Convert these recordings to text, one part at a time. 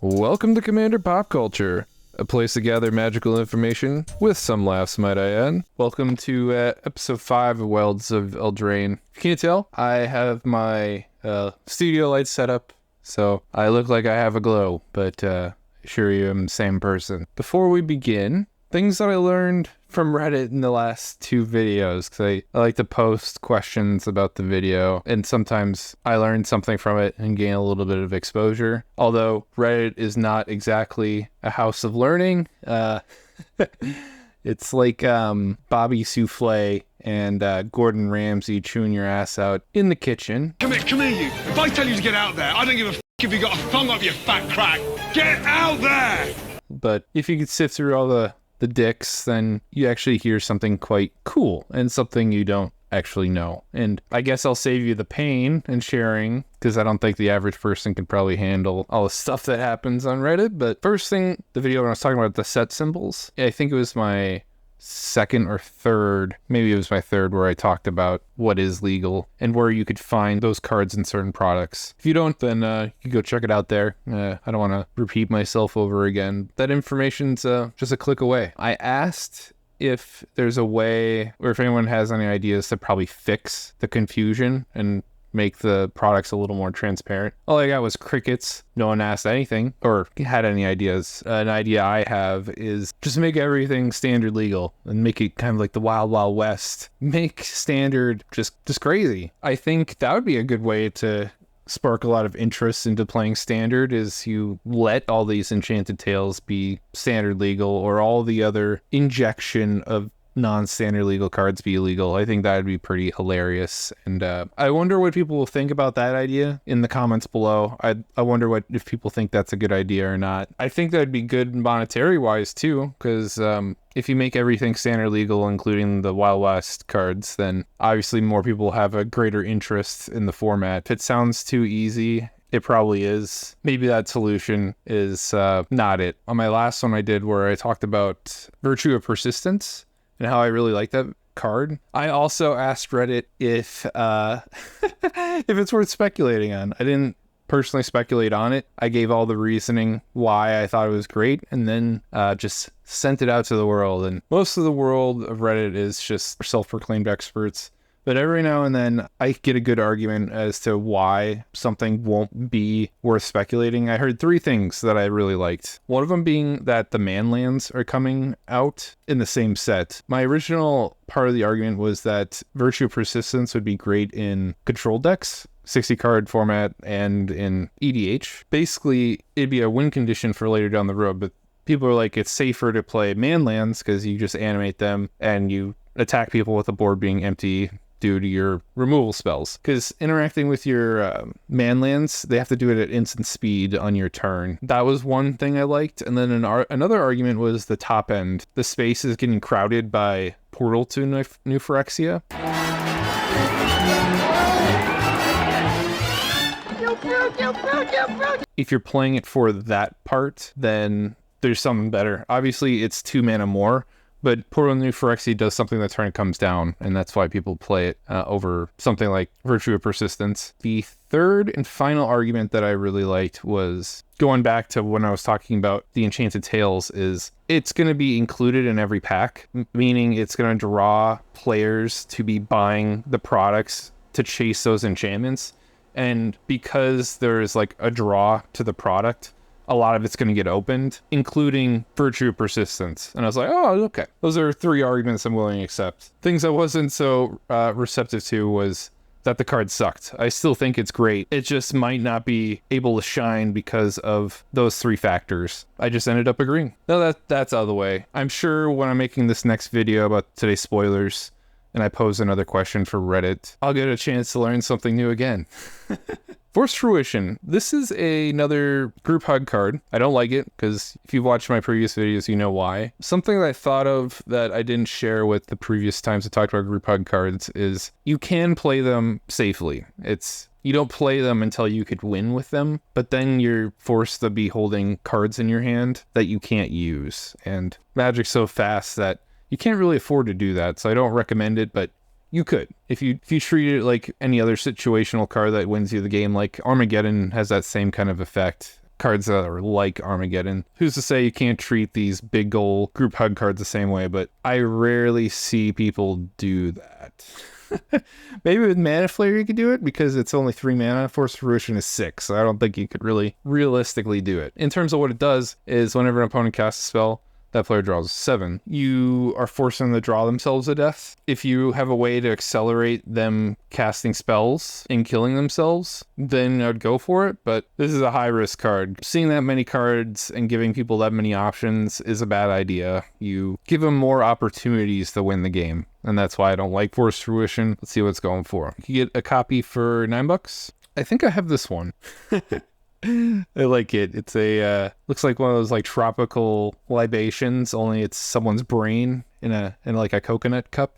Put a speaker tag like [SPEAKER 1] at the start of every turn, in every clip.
[SPEAKER 1] Welcome to Commander Pop Culture, a place to gather magical information, with some laughs, might I add. Welcome to episode 5 of Wilds of Eldraine. Can you tell? I have my studio lights set up, so I look like I have a glow, but I assure you I'm the same person. Before we begin, things that I learned from Reddit in the last 2 videos, because I like to post questions about the video, and sometimes I learn something from it and gain a little bit of exposure. Although Reddit is not exactly a house of learning. It's like Bobby Souffle and Gordon Ramsay chewing your ass out in the kitchen.
[SPEAKER 2] Come here, you. If I tell you to get out there, I don't give a if you got a thumb up your fat crack. Get out there!
[SPEAKER 1] But if you could sift through all the dicks, then you actually hear something quite cool and something you don't actually know. And I guess I'll save you the pain and sharing, because I don't think the average person can probably handle all the stuff that happens on Reddit. But first thing, the video when I was talking about the set symbols, I think it was my second or third, maybe it was my third, where I talked about what is legal and where you could find those cards in certain products. If you don't, then you can go check it out there. I don't want to repeat myself over again. That information's just a click away. I asked if there's a way, or if anyone has any ideas to probably fix the confusion and make the products a little more transparent. All I got was crickets. No one asked anything or had any ideas. An idea I have is just make everything standard legal and make it kind of like the Wild Wild West. Make standard just crazy. I think that would be a good way to spark a lot of interest into playing standard, is you let all these Enchanted Tales be standard legal, or all the other injection of non-standard legal cards be illegal. I think that would be pretty hilarious, and I wonder what people will think about that idea in the comments below. I wonder if people think that's a good idea or not. I think that'd be good monetary wise too, because if you make everything standard legal, including the Wild West cards, then obviously more people have a greater interest in the format. If it sounds too easy, it probably is. Maybe that solution is not it. On my last one I did, where I talked about Virtue of Persistence and how I really like that card, I also asked Reddit if if it's worth speculating on. I didn't personally speculate on it. I gave all the reasoning why I thought it was great, and then just sent it out to the world. And most of the world of Reddit is just self-proclaimed experts. But every now and then I get a good argument as to why something won't be worth speculating. I heard 3 things that I really liked. One of them being that the Manlands are coming out in the same set. My original part of the argument was that Virtue of Persistence would be great in control decks, 60 card format, and in EDH. Basically, it'd be a win condition for later down the road, but people are like, it's safer to play Manlands because you just animate them and you attack people with the board being empty due to your removal spells. Because interacting with your Manlands, they have to do it at instant speed on your turn. That was one thing I liked. And then another argument was the top end. The space is getting crowded by Portal to New Phyrexia. If you're playing it for that part, then there's something better. Obviously, it's 2 mana more, but Portal to New Phyrexia does something that turn comes down, and that's why people play it over something like Virtue of Persistence. The third and final argument that I really liked was going back to when I was talking about the Enchanted Tales, is it's going to be included in every pack, meaning it's going to draw players to be buying the products to chase those enchantments. And because there's like a draw to the product, a lot of it's going to get opened, including Virtue of Persistence. And I was like, oh, okay. Those are 3 arguments I'm willing to accept. Things I wasn't so receptive to was that the card sucked. I still think it's great. It just might not be able to shine because of those 3 factors. I just ended up agreeing. Now that's out of the way. I'm sure when I'm making this next video about today's spoilers, and I pose another question for Reddit, I'll get a chance to learn something new again. Forced Fruition. This is another group hug card. I don't like it, because if you've watched my previous videos, you know why. Something that I thought of that I didn't share with the previous times I talked about group hug cards is you can play them safely. You don't play them until you could win with them, but then you're forced to be holding cards in your hand that you can't use. And Magic's so fast that you can't really afford to do that, so I don't recommend it, but you could. If you treat it like any other situational card that wins you the game, like Armageddon has that same kind of effect. cards that are like Armageddon. Who's to say you can't treat these big goal group hug cards the same way, but I rarely see people do that. Maybe with Mana Flare you could do it because it's only 3 mana. Force of Fruition is 6, so I don't think you could really realistically do it. In terms of what it does is whenever an opponent casts a spell, that player draws 7. You are forcing them to draw themselves to death. If you have a way to accelerate them casting spells and killing themselves, then I'd go for it, but this is a high-risk card. Seeing that many cards and giving people that many options is a bad idea. You give them more opportunities to win the game, and that's why I don't like Force Fruition. Let's see what it's going for. You get a copy for $9. I think I have this one. I like it. It's a looks like one of those like tropical libations, only it's someone's brain in like a coconut cup.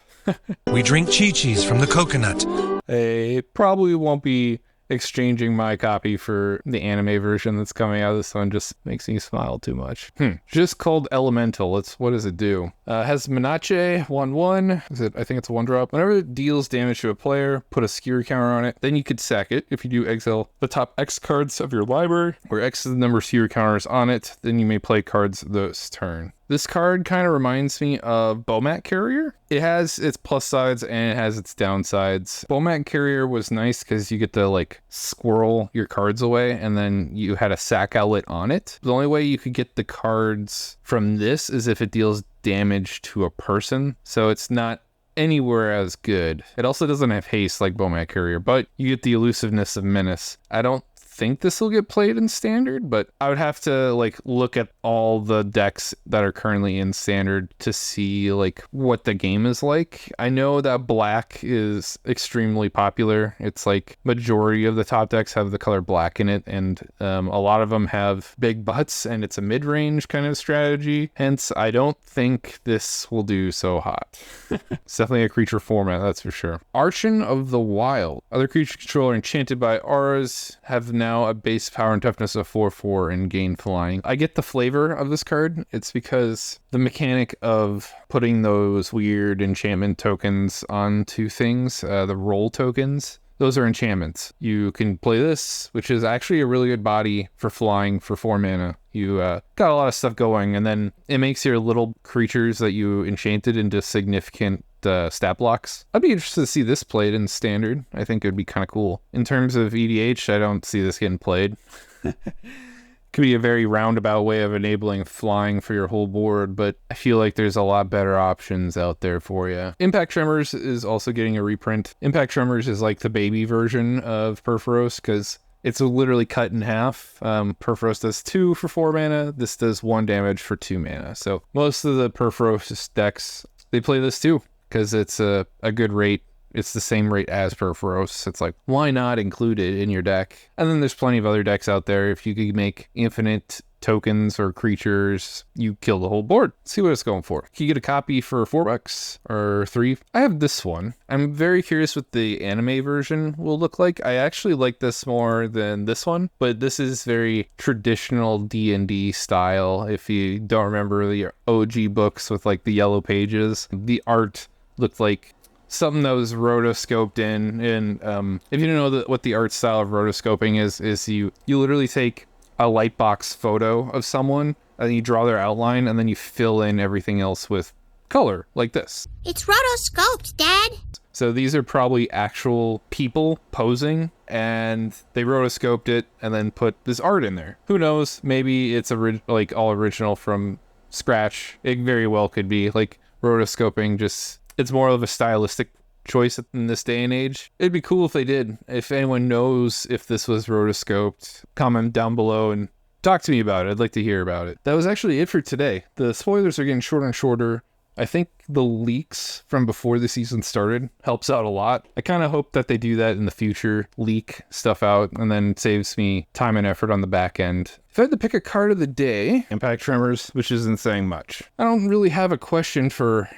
[SPEAKER 3] We drink chi-chis from the coconut.
[SPEAKER 1] I probably won't be exchanging my copy for the anime version that's coming out. This one just makes me smile too much. Just called Elemental. What does it do? Has Menache 1/1. I think it's a 1-drop. Whenever it deals damage to a player, put a skewer counter on it. Then you could sack it. If you do, exile the top X cards of your library, where X is the number of skewer counters on it. Then you may play cards this turn. This card kind of reminds me of Bomat Carrier. It has its plus sides and it has its downsides. Bomat Carrier was nice because you get to like squirrel your cards away and then you had a sack outlet on it. The only way you could get the cards from this is if it deals damage to a person. So it's not anywhere as good. It also doesn't have haste like Bomat Carrier, but you get the elusiveness of Menace. I don't think this will get played in standard, but I would have to like look at all the decks that are currently in standard to see like what the game is like. I know that black is extremely popular. It's like majority of the top decks have the color black in it, and a lot of them have big butts, and it's a mid-range kind of strategy. Hence, I don't think this will do so hot. It's definitely a creature format, that's for sure. Archon of the Wild. Other creature controller enchanted by auras have now a base power and toughness of 4/4 and gain flying. I get the flavor of this card. It's because the mechanic of putting those weird enchantment tokens onto things, the roll tokens, those are enchantments. You can play this, which is actually a really good body for flying for 4 mana. You got a lot of stuff going, and then it makes your little creatures that you enchanted into significant stat blocks. I'd be interested to see this played in standard. I think it would be kind of cool. In terms of EDH, I don't see this getting played. Could be a very roundabout way of enabling flying for your whole board, but I feel like there's a lot better options out there for you. Impact Tremors is also getting a reprint. Impact Tremors is like the baby version of Purphoros because it's literally cut in half. Purphoros does 2 for 4 mana. This does 1 damage for 2 mana. So most of the Purphoros decks, they play this too because it's a good rate. It's the same rate as Purphoros. It's like, why not include it in your deck? And then there's plenty of other decks out there. If you could make infinite tokens or creatures, you kill the whole board. See what it's going for. You get a copy for $4 or $3. I have this one. I'm very curious what the anime version will look like. I actually like this more than this one, but this is very traditional D&D style. If you don't remember the OG books with like the yellow pages, the art looked like something that was rotoscoped in. And if you don't know what the art style of rotoscoping is you literally take a lightbox photo of someone and you draw their outline and then you fill in everything else with color like this.
[SPEAKER 4] It's rotoscoped, Dad.
[SPEAKER 1] So these are probably actual people posing, and they rotoscoped it and then put this art in there. Who knows? Maybe it's like all original from scratch. It very well could be. Like rotoscoping, just it's more of a stylistic choice in this day and age. It'd be cool if they did. If anyone knows if this was rotoscoped, comment down below and talk to me about it. I'd like to hear about it. That was actually it for today. The spoilers are getting shorter and shorter. I think the leaks from before the season started helps out a lot. I kind of hope that they do that in the future, leak stuff out, and then it saves me time and effort on the back end. If I had to pick a card of the day, Impact Tremors, which isn't saying much. I don't really have a question for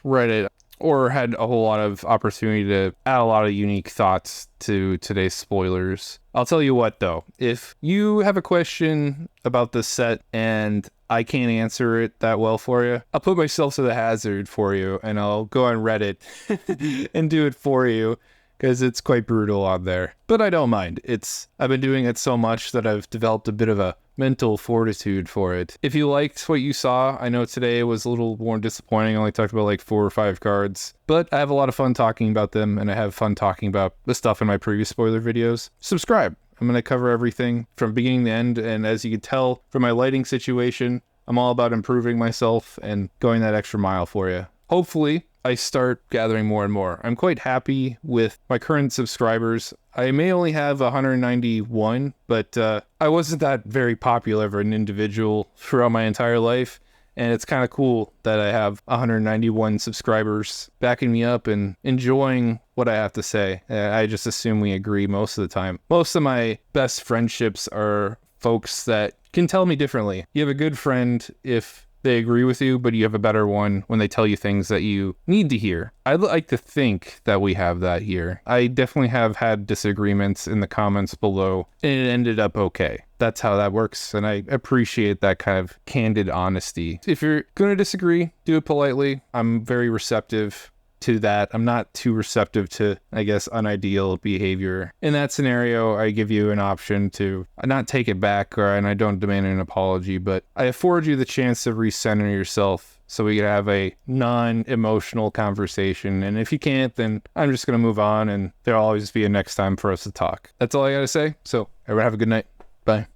[SPEAKER 1] Reddit or had a whole lot of opportunity to add a lot of unique thoughts to today's spoilers. I'll tell you what though, if you have a question about this set and I can't answer it that well for you, I'll put myself to the hazard for you and I'll go on Reddit and do it for you because it's quite brutal on there. But I don't mind. I've been doing it so much that I've developed a bit of a mental fortitude for it. If you liked what you saw, I know today was a little more disappointing. I only talked about like 4 or 5 cards, but I have a lot of fun talking about them, and I have fun talking about the stuff in my previous spoiler videos. Subscribe. I'm going to cover everything from beginning to end, and as you can tell from my lighting situation, I'm all about improving myself and going that extra mile for you. Hopefully, I start gathering more and more. I'm quite happy with my current subscribers. I may only have 191, but I wasn't that very popular of an individual throughout my entire life. And it's kind of cool that I have 191 subscribers backing me up and enjoying what I have to say. I just assume we agree most of the time. Most of my best friendships are folks that can tell me differently. You have a good friend if they agree with you, but you have a better one when they tell you things that you need to hear. I'd like to think that we have that here. I definitely have had disagreements in the comments below, and it ended up okay. That's how that works, and I appreciate that kind of candid honesty. If you're going to disagree, do it politely. I'm very receptive to that. I'm not too receptive to, I guess, unideal behavior. In that scenario, I give you an option to not take it back, and I don't demand an apology, but I afford you the chance to recenter yourself so we can have a non-emotional conversation. And if you can't, then I'm just going to move on, and there'll always be a next time for us to talk. That's all I got to say. So everyone have a good night. Bye.